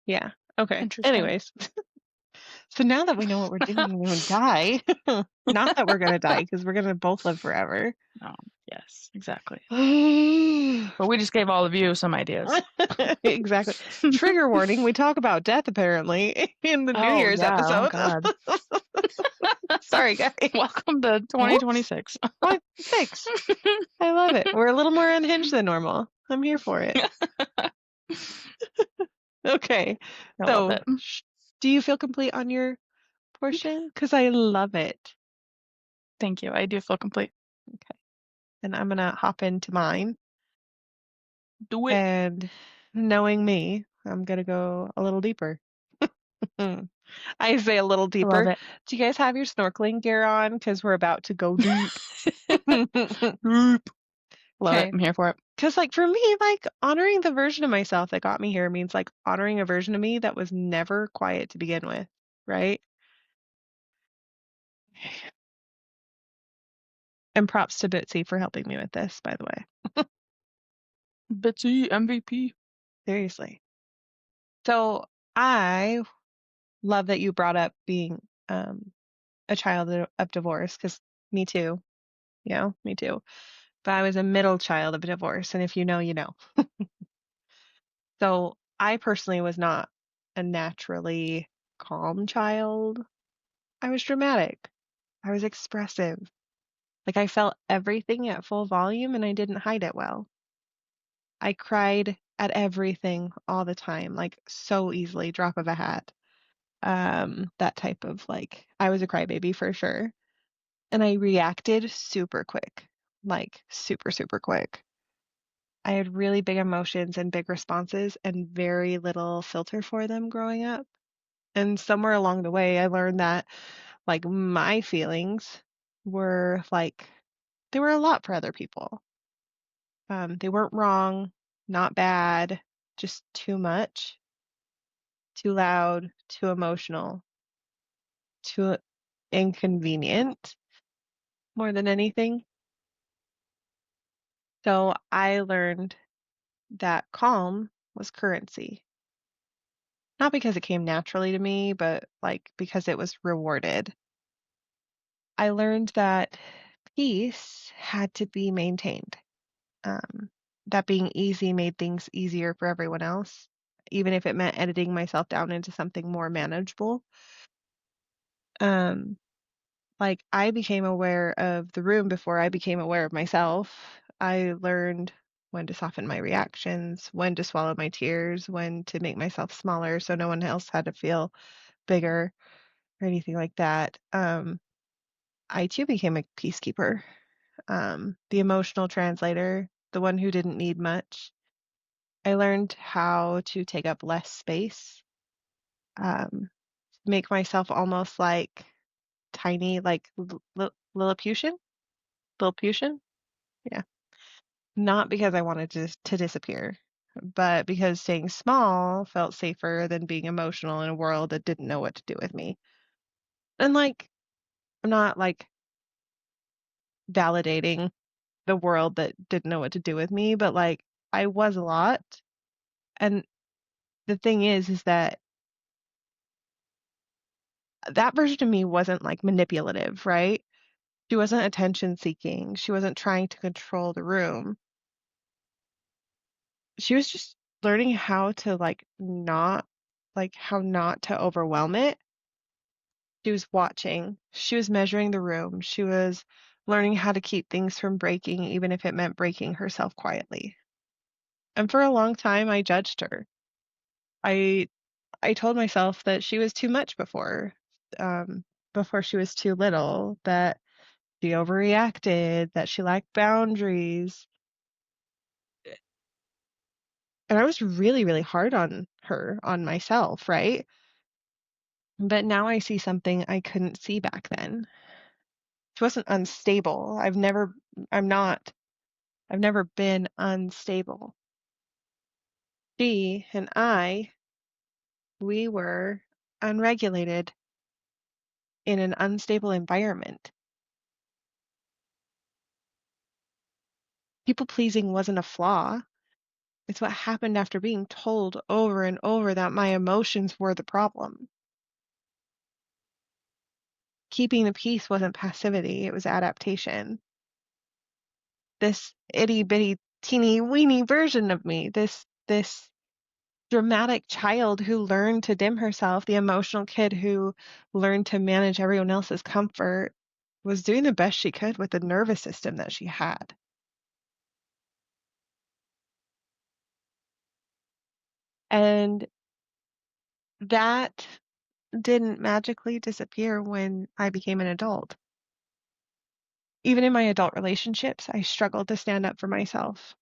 B: Yeah. Okay.
A: Interesting.
B: Anyways, so now that we know what we're doing when we die, not that we're gonna die because we're gonna both live forever.
A: Oh, yes, exactly. But we just gave all of you some ideas.
B: Exactly. Trigger warning. We talk about death apparently in the New
A: Oh,
B: Year's
A: yeah. Oh,
B: episode.
A: God.
B: Sorry, guys.
A: Welcome to
B: Whoops.
A: 2026.
B: What? Thanks. I love it. We're a little more unhinged than normal. I'm here for it. Okay.
A: I love
B: So,
A: it.
B: do you feel complete on your portion? Because I love it.
A: Thank you. I do feel complete.
B: Okay. And I'm gonna hop into mine.
A: Do it.
B: And knowing me, I'm gonna go a little deeper. I say a little
A: I love
B: deeper.
A: it.
B: Do you guys have your snorkeling gear on? Because we're about to go deep.
A: Love it.
B: Okay.
A: I'm here for it.
B: Because, like, for me, like, honoring the version of myself that got me here means, like, honoring a version of me that was never quiet to begin with, right? And props to Bitsy for helping me with this, by the way.
A: Bitsy MVP.
B: Seriously. So, I love that you brought up being a child of divorce, because me too, me too. But I was a middle child of divorce, and if you know, you know. So I personally was not a naturally calm child. I was dramatic. I was expressive. Like I felt everything at full volume and I didn't hide it well. I cried at everything all the time, like so easily, drop of a hat. That type of like, I was a crybaby for sure. And I reacted super quick, like super, super quick. I had really big emotions and big responses and very little filter for them growing up. And somewhere along the way, I learned that like my feelings were like, they were a lot for other people. They weren't wrong, not bad, just too much, too loud, too emotional, too inconvenient more than anything. So I learned that calm was currency. Not because it came naturally to me, but like because it was rewarded. I learned that peace had to be maintained. Um, that being easy made things easier for everyone else, even if it meant editing myself down into something more manageable. Um, like I became aware of the room before I became aware of myself. I learned when to soften my reactions, when to swallow my tears, when to make myself smaller so no one else had to feel bigger or anything like that. I too became a peacekeeper, the emotional translator, the one who didn't need much. I learned how to take up less space, make myself almost like tiny, like Lilliputian, Lilliputian. Yeah, not because I wanted to disappear, but because staying small felt safer than being emotional in a world that didn't know what to do with me. And like, I'm not like validating the world that didn't know what to do with me, but like, I was a lot. And the thing is that that version of me wasn't like manipulative, right? She wasn't attention seeking. She wasn't trying to control the room. She was just learning how to like how not to overwhelm it. She was watching. She was measuring the room. She was learning how to keep things from breaking, even if it meant breaking herself quietly. And for a long time, I judged her. I I told myself that she was too much before she was too little, that she overreacted, that she lacked boundaries. And I was really, really hard on her on myself, right? But now I see something I couldn't see back then. She wasn't unstable. I'm not, I've never been unstable. She and we were unregulated in an unstable environment. People pleasing wasn't a flaw. It's what happened after being told over and over that my emotions were the problem. Keeping the peace wasn't passivity, it was adaptation. This itty bitty teeny weeny version of me, this dramatic child who learned to dim herself, the emotional kid who learned to manage everyone else's comfort, was doing the best she could with the nervous system that she had. And that didn't magically disappear when I became an adult. Even in my adult relationships, I struggled to stand up for myself.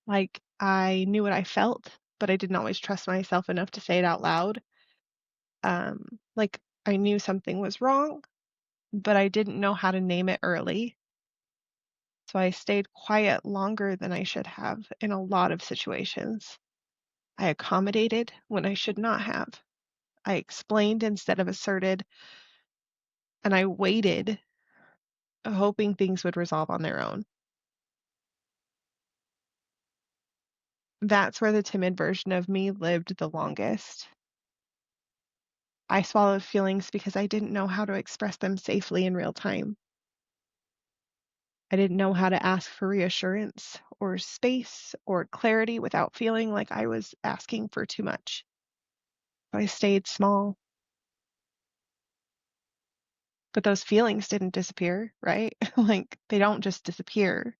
B: Like, I knew what I felt, but I didn't always trust myself enough to say it out loud. Like, I knew something was wrong, but I didn't know how to name it early. So I stayed quiet longer than I should have in a lot of situations. I accommodated when I should not have. I explained instead of asserted, and I waited, hoping things would resolve on their own. That's where the timid version of me lived the longest. I swallowed feelings because I didn't know how to express them safely in real time. I didn't know how to ask for reassurance or space or clarity without feeling like I was asking for too much. So I stayed small. But those feelings didn't disappear, right? Like, they don't just disappear,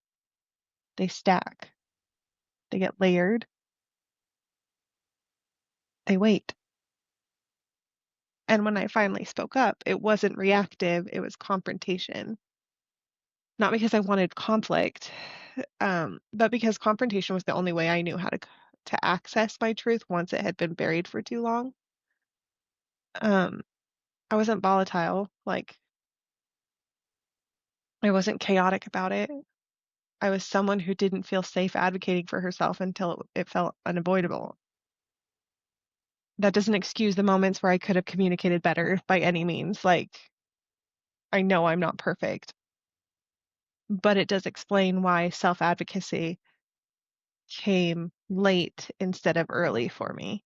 B: they stack, they get layered, they wait. And when I finally spoke up, it wasn't reactive, it was confrontation. Not because I wanted conflict, but because confrontation was the only way I knew how to access my truth once it had been buried for too long. Um, I wasn't volatile, like I wasn't chaotic about it. I was someone who didn't feel safe advocating for herself until it felt unavoidable. That doesn't excuse the moments where I could have communicated better by any means. Like, I know I'm not perfect, but it does explain why self-advocacy came late instead of early for me.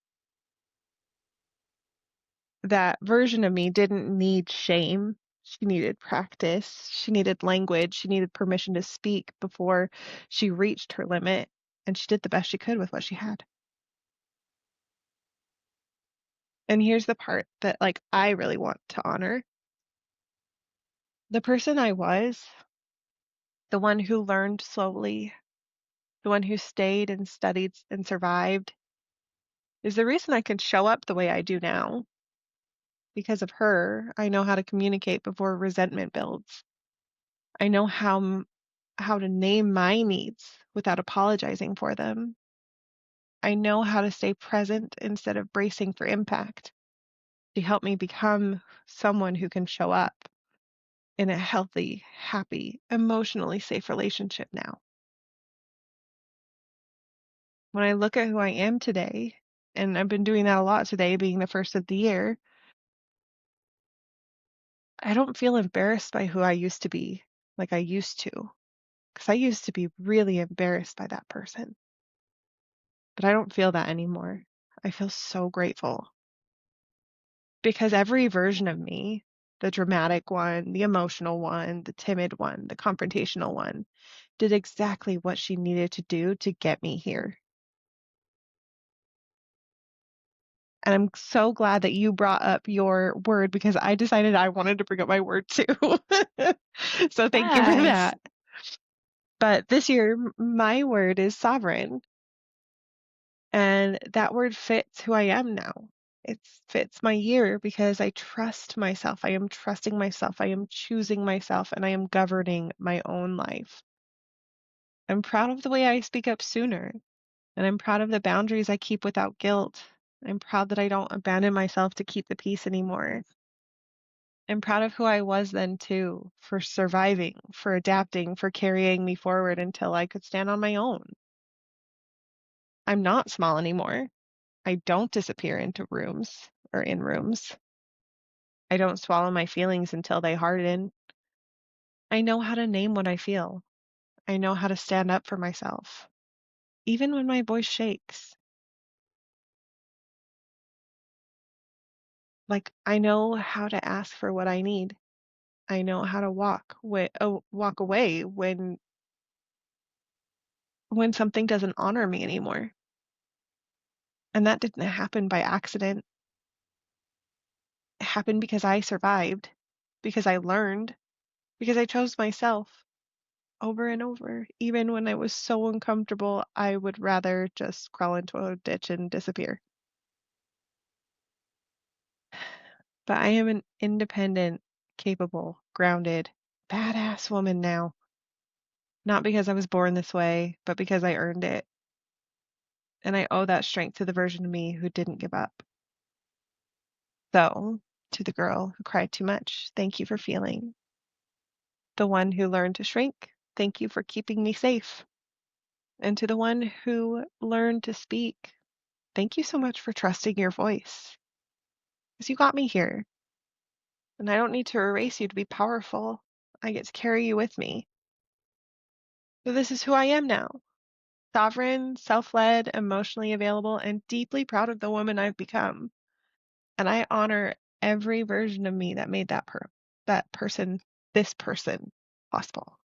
B: That version of me didn't need shame. She needed practice. She needed language. She needed permission to speak before she reached her limit. And she did the best she could with what she had. And here's the part that, like, I really want to honor. The person I was, the one who learned slowly, the one who stayed and studied and survived, is the reason I can show up the way I do now. Because of her, I know how to communicate before resentment builds. I know how to name my needs without apologizing for them. I know how to stay present instead of bracing for impact. She helped me become someone who can show up in a healthy, happy, emotionally safe relationship now. When I look at who I am today, and I've been doing that a lot today, being the first of the year, I don't feel embarrassed by who I used to be like I used to, because I used to be really embarrassed by that person. But I don't feel that anymore. I feel so grateful because every version of me, the dramatic one, the emotional one, the timid one, the confrontational one, did exactly what she needed to do to get me here. And I'm so glad that you brought up your word because I decided I wanted to bring up my word too. So thank you for
A: Yes.
B: that. But this year, my word is sovereign. And that word fits who I am now. It fits my year because I trust myself. I am trusting myself. I am choosing myself and I am governing my own life. I'm proud of the way I speak up sooner. And I'm proud of the boundaries I keep without guilt. I'm proud that I don't abandon myself to keep the peace anymore. I'm proud of who I was then too, for surviving, for adapting, for carrying me forward until I could stand on my own. I'm not small anymore. I don't disappear into rooms or in rooms. I don't swallow my feelings until they harden. I know how to name what I feel. I know how to stand up for myself, even when my voice shakes. Like, I know how to ask for what I need. I know how to walk away when something doesn't honor me anymore. And that didn't happen by accident. It happened because I survived, because I learned, because I chose myself over and over. Even when I was so uncomfortable, I would rather just crawl into a ditch and disappear. But I am an independent, capable, grounded, badass woman now. Not because I was born this way, but because I earned it. And I owe that strength to the version of me who didn't give up. So, to the girl who cried too much, thank you for feeling. The one who learned to shrink, thank you for keeping me safe. And to the one who learned to speak, thank you so much for trusting your voice. Because you got me here. And I don't need to erase you to be powerful. I get to carry you with me. So this is who I am now. Sovereign, self-led, emotionally available, and deeply proud of the woman I've become. And I honor every version of me that made that person, this person, possible.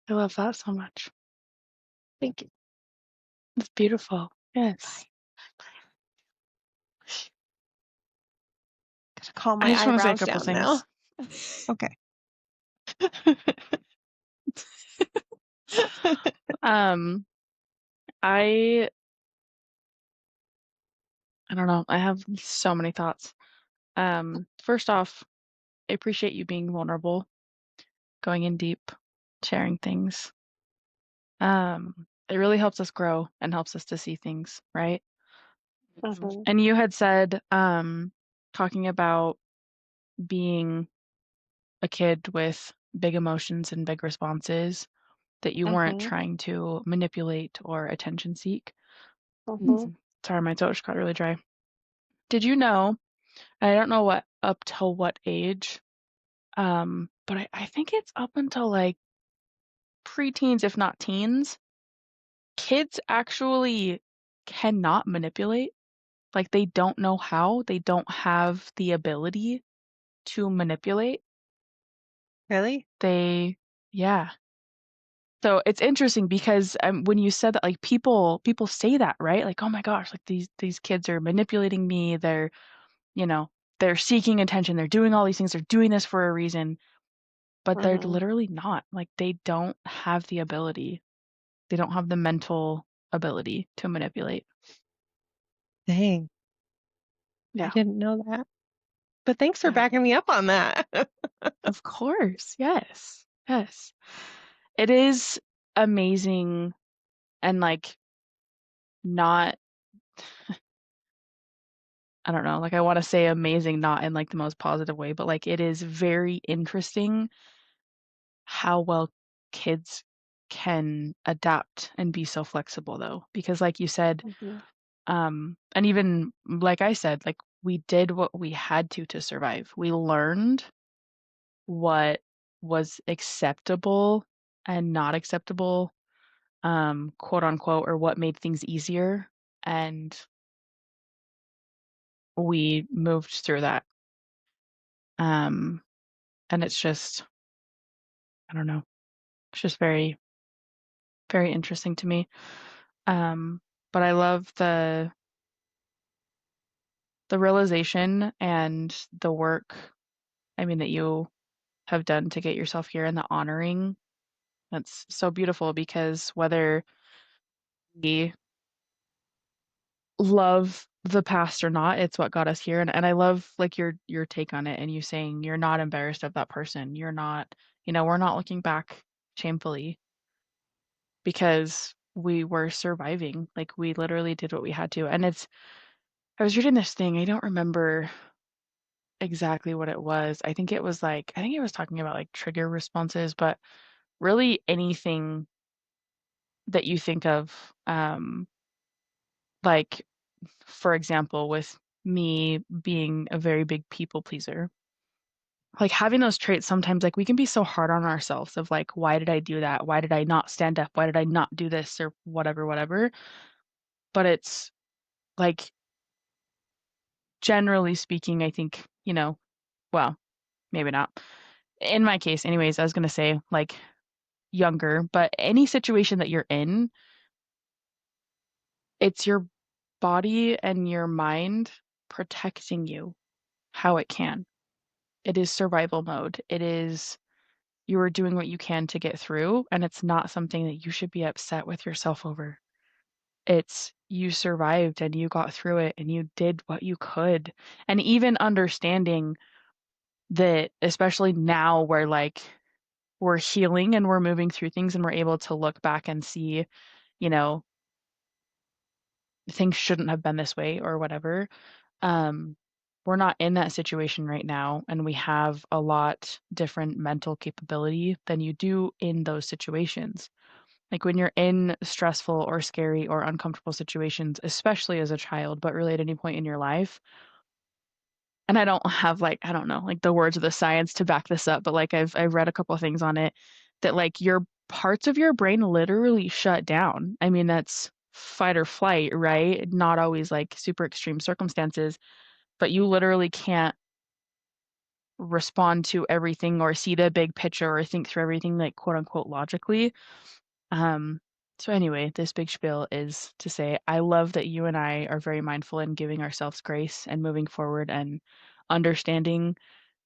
A: I love that so much.
B: Thank you.
A: It's beautiful. Yes.
B: Gotta calm
A: I
B: my
A: just want to say a
B: eyebrows
A: couple
B: down now.
A: things.
B: Okay.
A: Um, I I don't know. I have so many thoughts. First off, I appreciate you being vulnerable, going in deep, sharing things. It really helps us grow and helps us to see things, right?
B: Mhm.
A: And you had said, talking about being a kid with big emotions and big responses, that you weren't
B: Mhm.
A: trying to manipulate or attention seek.
B: Mhm.
A: Mhm. Sorry, my throat just got really dry. Did you know, I don't know what up till what age, but I think it's up until like preteens, if not teens, kids actually cannot manipulate. Like they don't know how, they don't have the ability to manipulate.
B: Really?
A: They, yeah. So it's interesting because when you said that, like people say that, right? Like, oh my gosh, like these kids are manipulating me. They're, you know, they're seeking attention. They're doing all these things. They're doing this for a reason, but they're
B: Mhm.
A: literally not. Like they don't have the ability. They don't have the mental ability to manipulate.
B: Dang. I
A: Yeah.
B: didn't know that. But thanks for
A: Yeah.
B: backing me up on that.
A: Of course. Yes. Yes. It is amazing and like not, I don't know, like I want to say amazing, not in like the most positive way, but like it is very interesting how well kids can adapt and be so flexible though. Because like you said,
B: Mhm.
A: and even like I said, like we did what we had to survive. We learned what was acceptable and not acceptable, quote unquote, or what made things easier. And we moved through that. Um, and it's just, I don't know, it's just very, very interesting to me. But I love the realization and the work, I mean, that you have done to get yourself here and the honoring. That's so beautiful because whether we love the past or not, it's what got us here. And I love like your take on it and you saying you're not embarrassed of that person. You're not, we're not looking back shamefully because we were surviving. Like we literally did what we had to. And I was reading this thing. I don't remember exactly what it was. I think it was talking about like trigger responses, but really anything that you think of, like for example, with me being a very big people pleaser, like having those traits sometimes, like we can be so hard on ourselves of like, why did I do that? Why did I not stand up? Why did I not do this or whatever, whatever. But it's like, generally speaking, I think, well, maybe not. In my case, anyways, I was going to say like younger, but any situation that you're in, it's your body and your mind protecting you how it can. It is survival mode. It is you are doing what you can to get through, and it's not something that you should be upset with yourself over. It's you survived and you got through it and you did what you could. And even understanding that, especially now where like we're healing and we're moving through things and we're able to look back and see, you know, things shouldn't have been this way or whatever. Um, we're not in that situation right now, and we have a lot different mental capability than you do in those situations. Like when you're in stressful or scary or uncomfortable situations, especially as a child, but really at any point in your life. And I don't have like, I don't know, like the words of the science to back this up, but like I've read a couple of things on it that like your parts of your brain literally shut down. I mean, that's fight or flight, right? Not always like super extreme circumstances, but you literally can't respond to everything or see the big picture or think through everything like quote unquote logically. Um, so anyway, this big spiel is to say I love that you and I are very mindful in giving ourselves grace and moving forward and understanding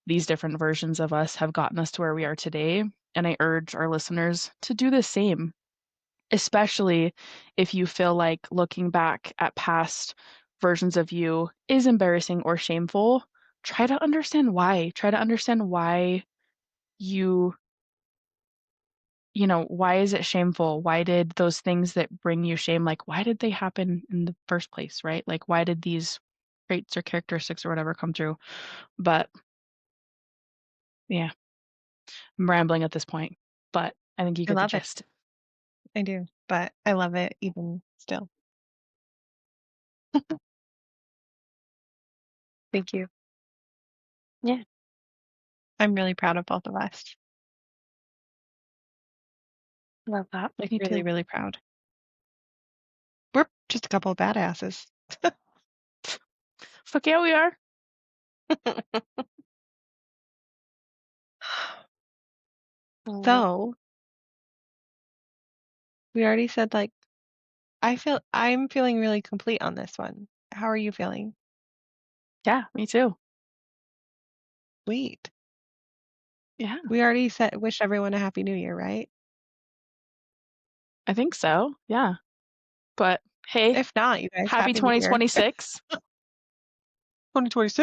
A: these different versions of us have gotten us to where we are today. And I urge our listeners to do the same, especially if you feel like looking back at past versions of you is embarrassing or shameful. Try to understand why. Try to understand why you why is it shameful? Why did those things that bring you shame, like, why did they happen in the first place, right? Like, why did these traits or characteristics or whatever come through? But yeah, I'm rambling at this point, but I think you
B: I
A: get the
B: love it.
A: gist.
B: I do, but I love it even still. Thank you.
A: Yeah,
B: I'm really proud of both of us.
A: love that.
B: Like
A: Me
B: really,
A: too.
B: really proud. We're just a couple of badasses.
A: Fuck yeah, we are. Well,
B: So we already said like I'm feeling really complete on this one. How are you feeling?
A: yeah, me too.
B: Sweet.
A: Yeah,
B: We already said wish everyone a happy new year, right?
A: I think so. Yeah. But hey,
B: If not, you guys,
A: happy
B: happy new year.
A: 2026.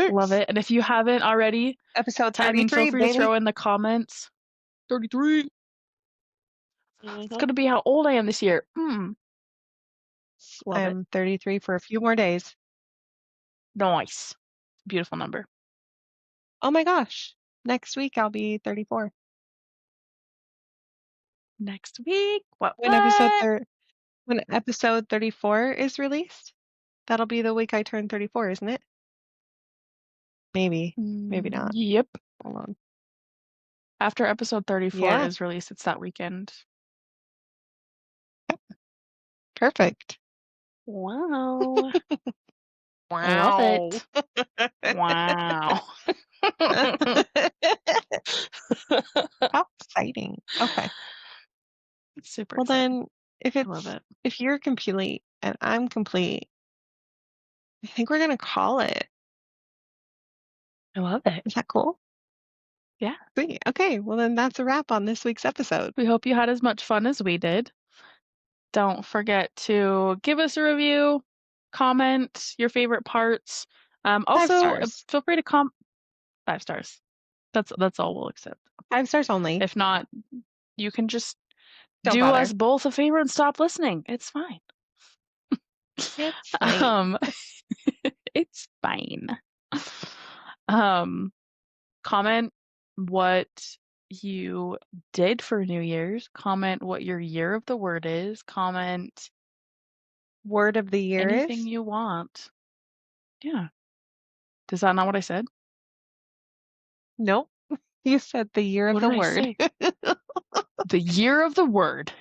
A: Love
B: 2026.
A: it. And if you haven't already,
B: Episode
A: feel
B: 33,
A: free to
B: baby.
A: throw in the comments. 33. It's
B: Hmm.
A: gonna be how old I am this year. Hmm. Love it.
B: I'm 33 for a few more days.
A: Nice. Beautiful number.
B: Oh my gosh. Next week I'll be 34.
A: Next week. What
B: When episode
A: what?
B: thir when episode 34 is released, that'll be the week I turn 34, isn't it? Maybe. Maybe not.
A: Yep.
B: Hold on.
A: After episode 34
B: Yeah,
A: is released, it's that weekend.
B: perfect.
A: Wow. I love
B: Wow.
A: it. Wow.
B: How exciting. Okay.
A: Super
B: Well
A: exciting.
B: then,
A: I love it.
B: if you're complete and I'm complete, I think we're gonna call it.
A: I love it.
B: Is that cool?
A: Yeah.
B: Sweet. Okay, well then that's a wrap on this week's episode.
A: We hope you had as much fun as we did. Don't forget to give us a review, comment your favorite parts.
B: Five
A: Also,
B: stars.
A: feel free to 5 stars. That's all we'll accept.
B: 5 stars only.
A: If not, You can just
B: Don't
A: do
B: bother.
A: us both a favor and stop listening. It's fine.
B: It's fine.
A: Um, it's fine. Um, comment what you did for New Year's. Comment what your year of the word is. Comment
B: Word of the year
A: anything
B: is?
A: you want. Yeah. Is that not what I said?
B: Nope. You said the year of
A: What
B: the
A: did I
B: word.
A: say? The year of the word.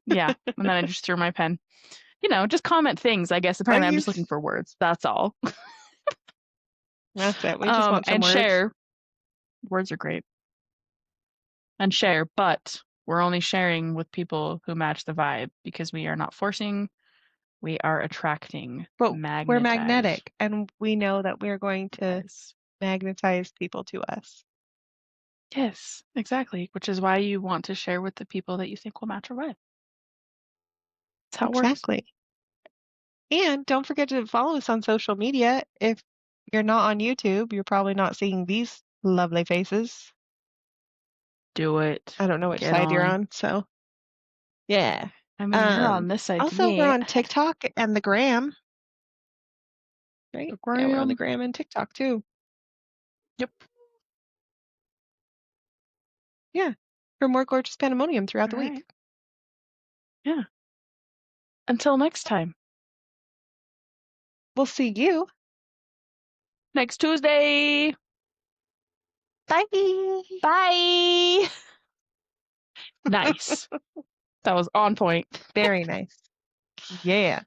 A: Yeah. And then I just threw my pen. Just comment things, I guess.
B: Are
A: Apparently, I'm
B: you?
A: just looking for words. That's all.
B: That's it. We just want some
A: And
B: words.
A: share. Words are great. And share, but we're only sharing with people who match the vibe because we are not forcing, we are attracting,
B: But we're
A: magnetize.
B: magnetic, and we know that we're going to
A: Yes.
B: magnetize people to us.
A: Yes, exactly. Which is why you want to share with the people that you think will match your vibe. That's how it works.
B: Exactly. And don't forget to follow us on social media. If you're not on YouTube, you're probably not seeing these lovely faces.
A: Do it.
B: I don't know which
A: Get
B: side you're
A: on.
B: on, so yeah.
A: I mean, you're on this side to
B: Also we're
A: me.
B: on TikTok and the gram, right?
A: The
B: Yeah, we're on the
A: gram.
B: gram and TikTok too.
A: Yep.
B: Yeah. For more gorgeous pandemonium throughout
A: All
B: the week.
A: right. Yeah. Until next time.
B: We'll see you.
A: Next Tuesday.
B: Bye.
A: Bye. Nice. That was on point.
B: Very nice. Yeah.